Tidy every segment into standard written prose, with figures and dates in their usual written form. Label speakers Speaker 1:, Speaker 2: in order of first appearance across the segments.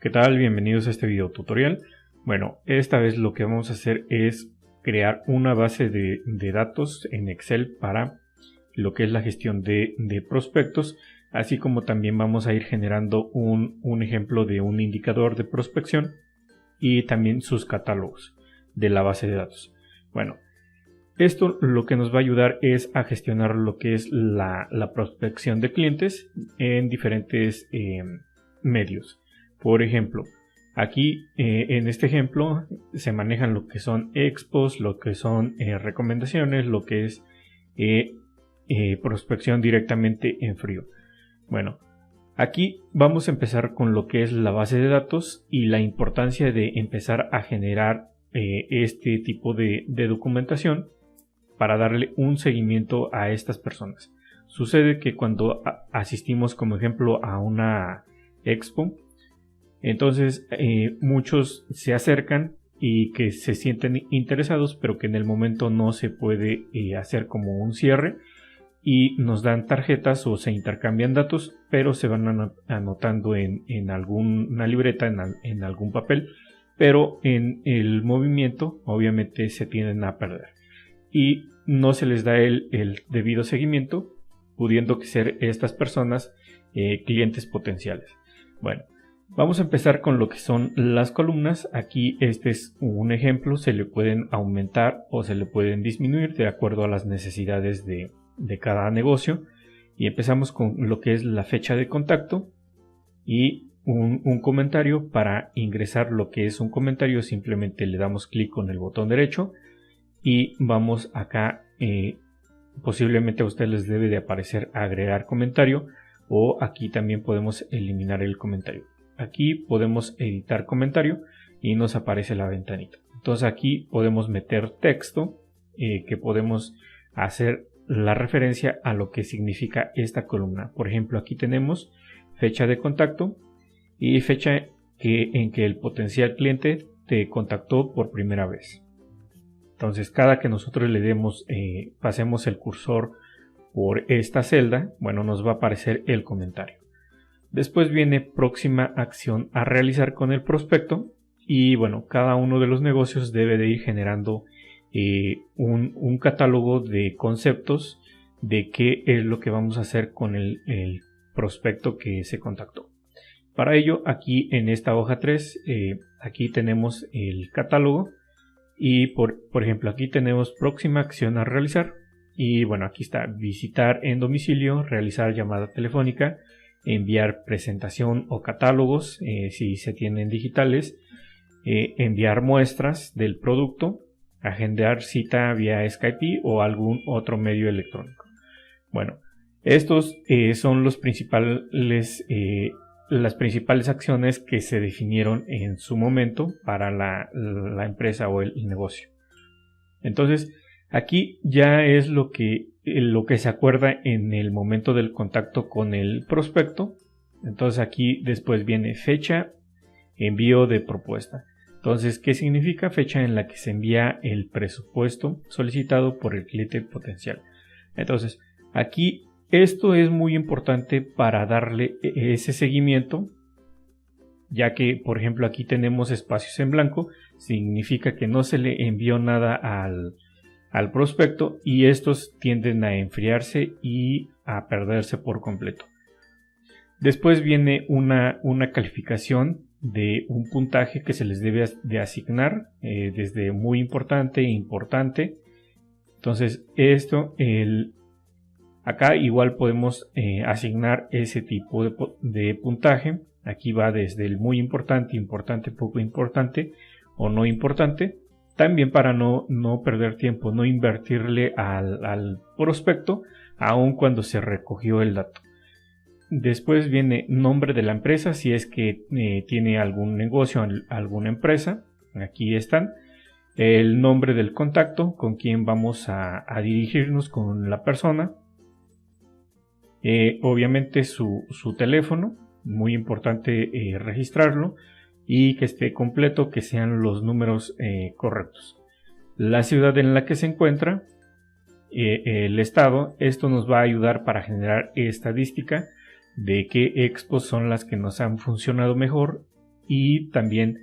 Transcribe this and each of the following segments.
Speaker 1: ¿Qué tal? Bienvenidos a este video tutorial. Bueno, esta vez lo que vamos a hacer es crear una base de datos en Excel para lo que es la gestión de prospectos, así como también vamos a ir generando un ejemplo de un indicador de prospección y también sus catálogos de la base de datos. Bueno, esto lo que nos va a ayudar es a gestionar lo que es la prospección de clientes en diferentes medios. Por ejemplo, aquí en este ejemplo se manejan lo que son expos, lo que son recomendaciones, lo que es prospección directamente en frío. Bueno, aquí vamos a empezar con lo que es la base de datos y la importancia de empezar a generar este tipo de documentación para darle un seguimiento a estas personas. Sucede que cuando asistimos, como ejemplo, a una expo, entonces muchos se acercan y que se sienten interesados, pero que en el momento no se puede hacer como un cierre y nos dan tarjetas o se intercambian datos, pero se van anotando en alguna libreta, en algún papel, pero en el movimiento obviamente se tienden a perder y no se les da el debido seguimiento, pudiendo ser estas personas clientes potenciales. Bueno, vamos a empezar con lo que son las columnas. Aquí este es un ejemplo, se le pueden aumentar o se le pueden disminuir de acuerdo a las necesidades de cada negocio. Y empezamos con lo que es la fecha de contacto y un comentario. Para ingresar lo que es un comentario simplemente le damos clic con el botón derecho y vamos acá, posiblemente a ustedes les debe de aparecer agregar comentario, o aquí también podemos eliminar el comentario. Aquí podemos editar comentario y nos aparece la ventanita. Entonces aquí podemos meter texto que podemos hacer la referencia a lo que significa esta columna. Por ejemplo, aquí tenemos fecha de contacto y fecha en que el potencial cliente te contactó por primera vez. Entonces cada que nosotros le demos, pasemos el cursor por esta celda, bueno, nos va a aparecer el comentario. Después viene próxima acción a realizar con el prospecto y bueno, cada uno de los negocios debe de ir generando un catálogo de conceptos de qué es lo que vamos a hacer con el prospecto que se contactó. Para ello, aquí en esta hoja 3, aquí tenemos el catálogo y por ejemplo aquí tenemos próxima acción a realizar y bueno, aquí está visitar en domicilio, realizar llamada telefónica, enviar presentación o catálogos si se tienen digitales, enviar muestras del producto, agendar cita vía Skype o algún otro medio electrónico. Bueno, estos son las principales acciones que se definieron en su momento para la empresa o el negocio. Entonces aquí ya es lo que se acuerda en el momento del contacto con el prospecto. Entonces aquí después viene fecha, envío de propuesta. Entonces, ¿qué significa? Fecha en la que se envía el presupuesto solicitado por el cliente potencial. Entonces aquí esto es muy importante para darle ese seguimiento, ya que por ejemplo aquí tenemos espacios en blanco, significa que no se le envió nada al prospecto y estos tienden a enfriarse y a perderse por completo. Después viene una calificación de un puntaje que se les debe de asignar desde muy importante e importante. Entonces acá igual podemos asignar ese tipo de puntaje. Aquí va desde el muy importante, importante, poco importante o no importante. También para no perder tiempo, no invertirle al prospecto aun cuando se recogió el dato. Después viene nombre de la empresa, si es que tiene algún negocio, alguna empresa. Aquí están. El nombre del contacto, con quien vamos a dirigirnos con la persona. Obviamente su teléfono, muy importante registrarlo y que esté completo, que sean los números correctos. La ciudad en la que se encuentra, el estado. Esto nos va a ayudar para generar estadística de qué expos son las que nos han funcionado mejor y también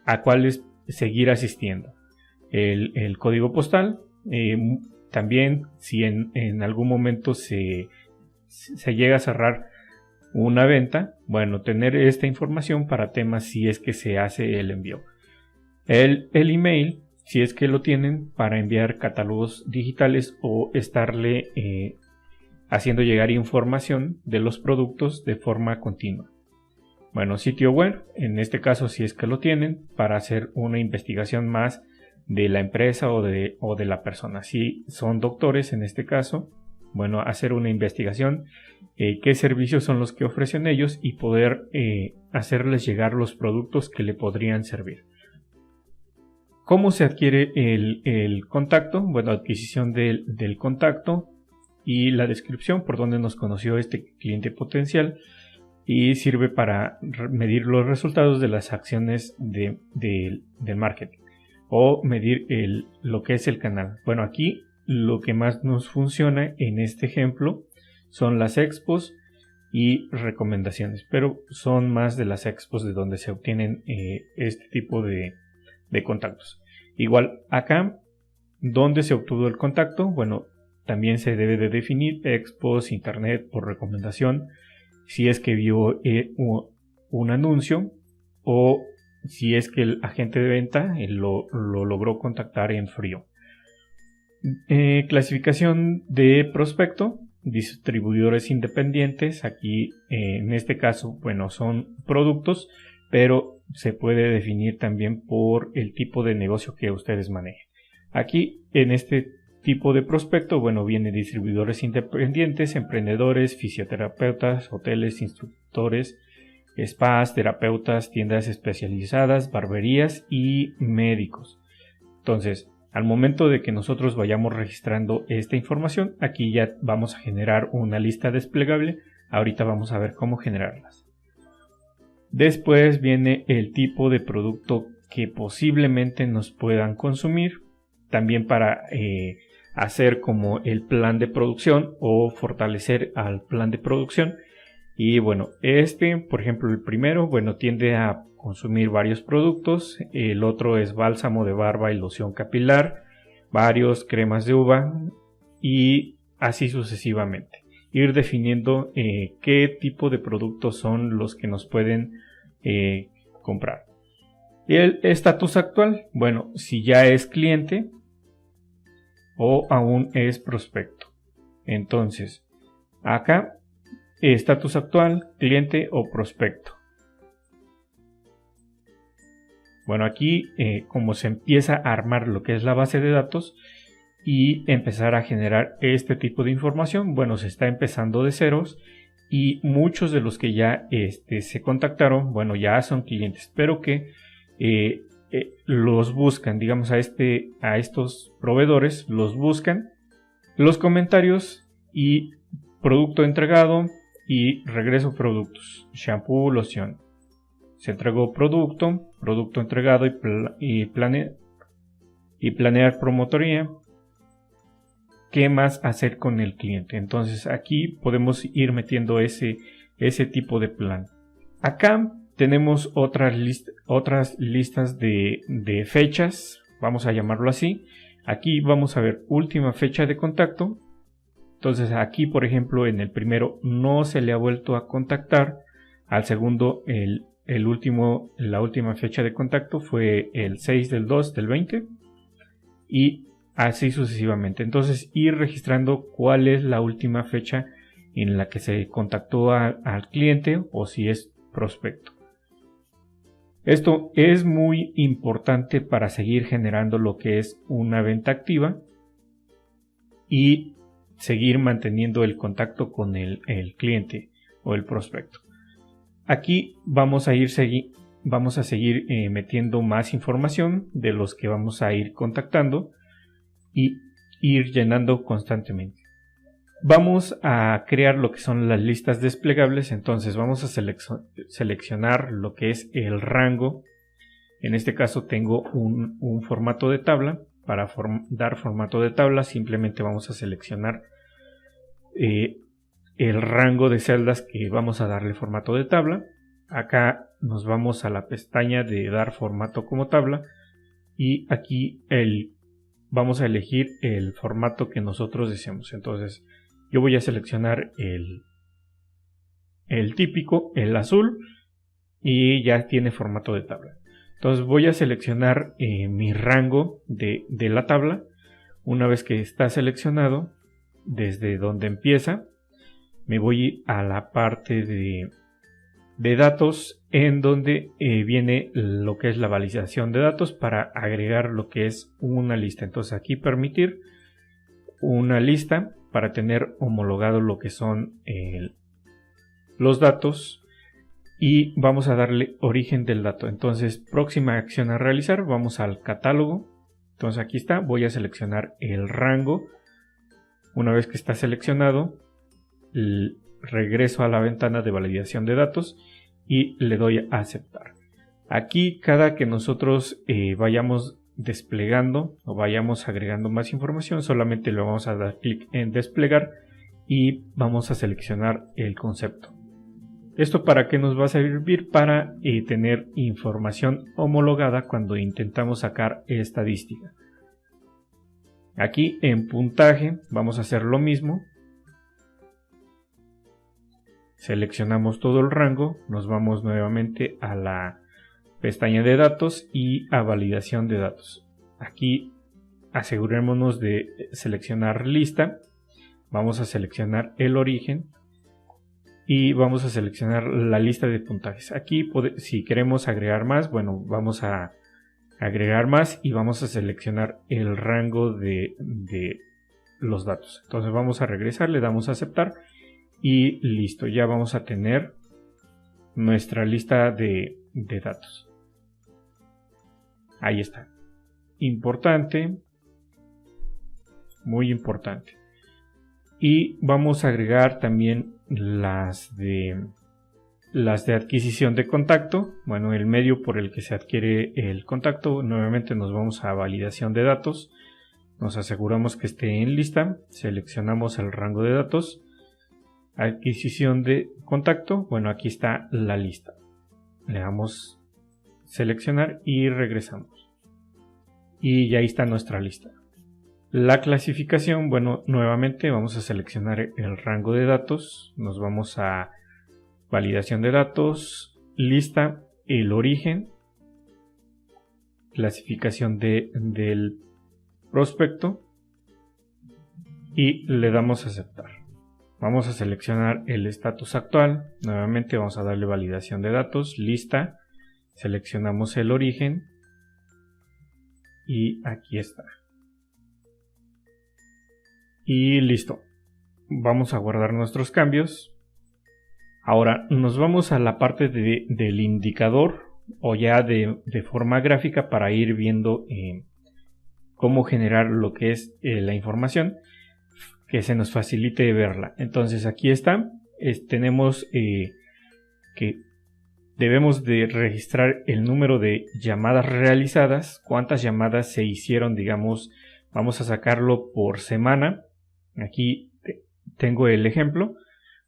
Speaker 1: a cuáles seguir asistiendo. El código postal, también si en algún momento se llega a cerrar una venta, bueno, tener esta información para temas si es que se hace el envío. El email, si es que lo tienen, para enviar catálogos digitales o estarle haciendo llegar información de los productos de forma continua. Bueno, sitio web, en este caso si es que lo tienen, para hacer una investigación más de la empresa o de la persona. Si son doctores en este caso, bueno, hacer una investigación, qué servicios son los que ofrecen ellos y poder hacerles llegar los productos que le podrían servir. ¿Cómo se adquiere el contacto? Bueno, adquisición del contacto y la descripción por donde nos conoció este cliente potencial, y sirve para medir los resultados de las acciones del marketing o medir lo que es el canal. Bueno, aquí lo que más nos funciona en este ejemplo son las expos y recomendaciones, pero son más de las expos de donde se obtienen este tipo de contactos. Igual acá, ¿dónde se obtuvo el contacto? Bueno, también se debe de definir expos, internet o recomendación, si es que vio un anuncio o si es que el agente de venta lo logró contactar en frío. Clasificación de prospecto, distribuidores independientes. Aquí en este caso, bueno, son productos, pero se puede definir también por el tipo de negocio que ustedes manejen. Aquí en este tipo de prospecto, bueno, vienen distribuidores independientes, emprendedores, fisioterapeutas, hoteles, instructores, spas, terapeutas, tiendas especializadas, barberías y médicos. Entonces, al momento de que nosotros vayamos registrando esta información, aquí ya vamos a generar una lista desplegable. Ahorita vamos a ver cómo generarlas. Después viene el tipo de producto que posiblemente nos puedan consumir, también para hacer como el plan de producción o fortalecer al plan de producción. Y bueno, por ejemplo, el primero, bueno, tiende a consumir varios productos. El otro es bálsamo de barba y loción capilar, varios cremas de uva y así sucesivamente. Ir definiendo qué tipo de productos son los que nos pueden comprar. El estatus actual, bueno, si ya es cliente o aún es prospecto. Entonces, acá, estatus actual, cliente o prospecto. Bueno, aquí como se empieza a armar lo que es la base de datos y empezar a generar este tipo de información, bueno, se está empezando de ceros y muchos de los que ya se contactaron, bueno, ya son clientes, pero que los buscan, digamos, a estos proveedores, los buscan, los comentarios y producto entregado y regreso productos, shampoo, loción. Se entregó producto entregado y planear promotoría. ¿Qué más hacer con el cliente? Entonces aquí podemos ir metiendo ese tipo de plan. Acá tenemos otras listas de fechas, vamos a llamarlo así. Aquí vamos a ver última fecha de contacto. Entonces aquí, por ejemplo, en el primero no se le ha vuelto a contactar. Al segundo, la última fecha de contacto fue el 6 del 2 del 20 y así sucesivamente. Entonces ir registrando cuál es la última fecha en la que se contactó al cliente o si es prospecto. Esto es muy importante para seguir generando lo que es una venta activa y seguir manteniendo el contacto con el cliente o el prospecto. Aquí vamos a seguir metiendo más información de los que vamos a ir contactando y ir llenando constantemente. Vamos a crear lo que son las listas desplegables. Entonces vamos a seleccionar lo que es el rango. En este caso tengo un formato de tabla. Para dar formato de tabla simplemente vamos a seleccionar el rango de celdas que vamos a darle formato de tabla. acá nos vamos a la pestaña de dar formato como tabla y aquí vamos a elegir el formato que nosotros deseamos. Entonces yo voy a seleccionar el típico, el azul, y ya tiene formato de tabla. Entonces voy a seleccionar mi rango de la tabla. Una vez que está seleccionado, desde donde empieza, me voy a la parte de datos, en donde viene lo que es la validación de datos para agregar lo que es una lista. Entonces aquí permitir una lista para tener homologado lo que son los datos, y vamos a darle origen del dato. Entonces próxima acción a realizar, vamos al catálogo. Entonces aquí está, voy a seleccionar el rango. Una vez que está seleccionado, regreso a la ventana de validación de datos y le doy a aceptar. Aquí cada que nosotros vayamos desplegando o vayamos agregando más información, solamente le vamos a dar clic en desplegar y vamos a seleccionar el concepto. ¿Esto para qué nos va a servir? Para tener información homologada cuando intentamos sacar estadística. Aquí en puntaje vamos a hacer lo mismo. Seleccionamos todo el rango, nos vamos nuevamente a la pestaña de datos y a validación de datos. Aquí asegurémonos de seleccionar lista, vamos a seleccionar el origen y vamos a seleccionar la lista de puntajes. Aquí si queremos agregar más, bueno, vamos a agregar más y vamos a seleccionar el rango de los datos. Entonces vamos a regresar, le damos a aceptar y listo, ya vamos a tener nuestra lista de datos. Ahí está. Importante, muy importante. Y vamos a agregar también las de adquisición de contacto. Bueno, el medio por el que se adquiere el contacto. Nuevamente nos vamos a validación de datos, nos aseguramos que esté en lista, seleccionamos el rango de datos, adquisición de contacto. Bueno, aquí está la lista, le damos seleccionar y regresamos y ya ahí está nuestra lista. La clasificación, bueno, nuevamente vamos a seleccionar el rango de datos, nos vamos a validación de datos, lista, el origen, clasificación del prospecto y le damos a aceptar. Vamos a seleccionar el estatus actual, nuevamente vamos a darle validación de datos, lista, seleccionamos el origen y aquí está. Y listo, vamos a guardar nuestros cambios. Ahora nos vamos a la parte del indicador o ya de forma gráfica para ir viendo cómo generar lo que es la información que se nos facilite verla. Entonces aquí está, tenemos que debemos de registrar el número de llamadas realizadas, cuántas llamadas se hicieron, digamos, vamos a sacarlo por semana. Aquí tengo el ejemplo,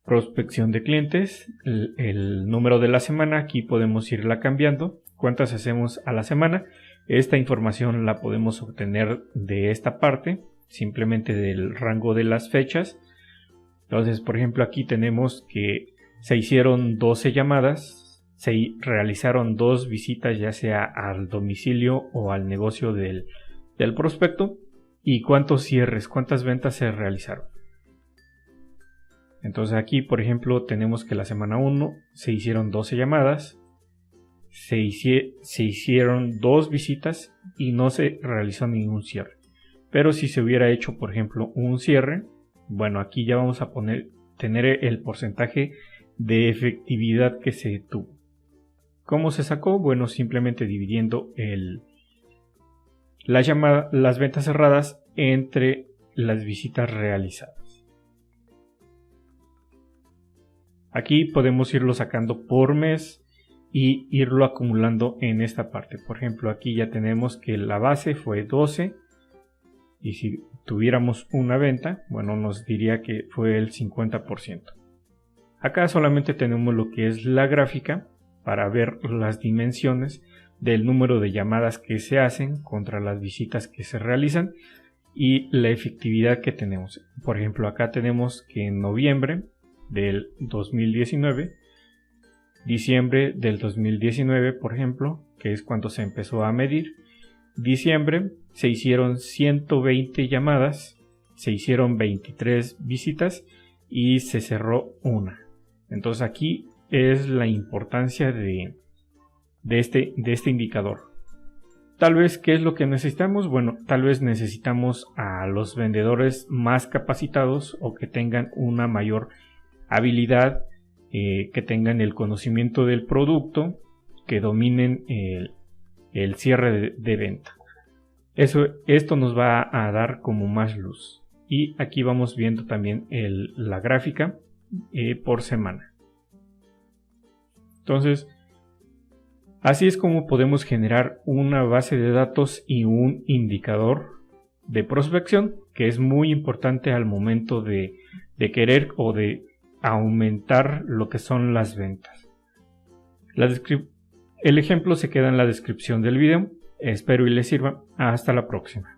Speaker 1: prospección de clientes, el número de la semana, aquí podemos irla cambiando, cuántas hacemos a la semana. Esta información la podemos obtener de esta parte, simplemente del rango de las fechas. Entonces, por ejemplo, aquí tenemos que se hicieron 12 llamadas, se realizaron 2 visitas ya sea al domicilio o al negocio del prospecto. ¿Y cuántos cierres, cuántas ventas se realizaron? Entonces aquí, por ejemplo, tenemos que la semana 1 se hicieron 12 llamadas, se hicieron 2 visitas y no se realizó ningún cierre. Pero si se hubiera hecho, por ejemplo, un cierre, bueno, aquí ya vamos a tener el porcentaje de efectividad que se tuvo. ¿Cómo se sacó? Bueno, simplemente dividiendo las ventas cerradas entre las visitas realizadas. Aquí podemos irlo sacando por mes y irlo acumulando en esta parte. Por ejemplo, aquí ya tenemos que la base fue 12 y si tuviéramos una venta, bueno, nos diría que fue el 50%. Acá solamente tenemos lo que es la gráfica para ver las dimensiones del número de llamadas que se hacen contra las visitas que se realizan y la efectividad que tenemos. Por ejemplo, acá tenemos que en noviembre del 2019, diciembre del 2019, por ejemplo, que es cuando se empezó a medir, diciembre se hicieron 120 llamadas, se hicieron 23 visitas y se cerró una. Entonces aquí es la importancia de este indicador. Tal vez, ¿qué es lo que necesitamos? Bueno, tal vez necesitamos a los vendedores más capacitados o que tengan una mayor habilidad, que tengan el conocimiento del producto, que dominen el cierre de venta. Esto nos va a dar como más luz. Y aquí vamos viendo también la gráfica por semana. Entonces, así es como podemos generar una base de datos y un indicador de prospección, que es muy importante al momento de querer o de aumentar lo que son las ventas. El ejemplo se queda en la descripción del video. Espero y les sirva. Hasta la próxima.